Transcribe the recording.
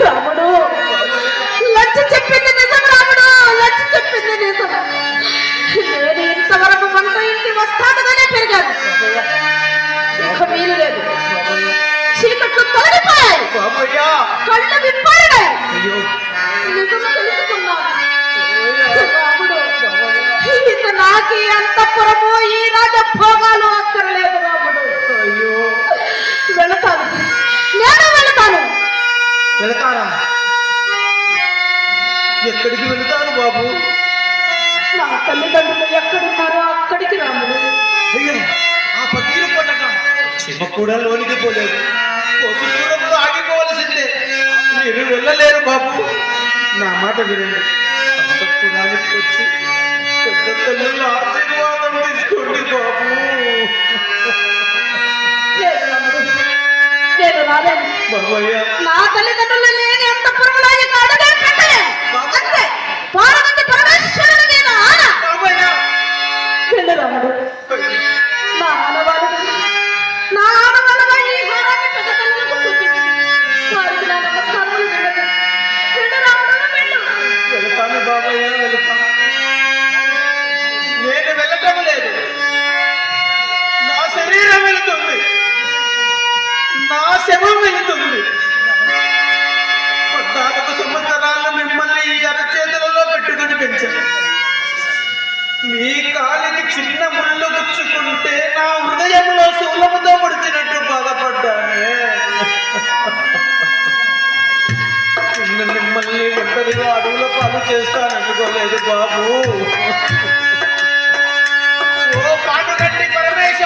రాముడు లచ్చి చెప్పింది నిజం, రాముడు లచ్చి చెప్పింది నిజం. నేను ఇంతవరకు మనతో ఇంటి వస్తానుగానే పెరిగాను. ఇక వీలు లేదు. చీకట్లు తొలగిపోయాయి, కళ్ళు విప్పారినాయి. నిజం తెలుసుకున్నాను. రాముడు ఇక నాకు అంతఃపురము ఈ రాజభోగాలు అక్కర్లేదు. రాముడు వెళతాను, నేను వెళతాను. వెళతారా? ఎక్కడికి వెళతాను బాబు? నా తల్లిదండ్రులు ఎక్కడున్నారో అక్కడికి. రాముడు అయ్యో, ఆ పకీరు కొట్టక చిన్న కూడా లోనికి పోలేదు. కోసుకూడప్పుడు ఆగిపోవలసిందే. మీరు వెళ్ళలేరు బాబు. నా మాట వినండి. అంతఃపురానికి వచ్చి పెద్ద తల్లుల ఆశీర్వాదం తీసుకోండి బాబు. లేదు రాముడు, నేను రాలేను. బాబయ్య, నా తల్లిదండ్రులు లేని అంతఃపురంలో ఇక అడుగే పెట్టలేను. అంతే, పార్వతి పరమేశ్వరుడు నేను ఆన. బాబయ్య, వెళ్ళు రాముడు. నా ఆనవాళ్ళగా ఈ ఘోరాన్ని పెద్ద తల్లులకు చూపించి వారికి నా నమస్కారములు వెళ్ళదు. వెళ్ళు రాముడు, వెళ్ళు. వెళతాను బాబయ్య, వెళతాను. నేను వెళ్ళటం లేదు. నా శరీరం వెళుతుంది, నా శవం వెళుతుంది. 14 సంవత్సరాలు మిమ్మల్ని ఈ అరచేతులలో పెట్టుకుని పెంచాను. మీ కాలికి చిన్న ముళ్ళు గుచ్చుకుంటే నా హృదయంలో శూలముతో పొడిచినట్టు బాధపడ్డానే. మిమ్మల్ని ఒంటరిగా అడవుల పాలు చేస్తాననుకోలేదు బాబు. ఓ పాటుగట్టి పరమేశ,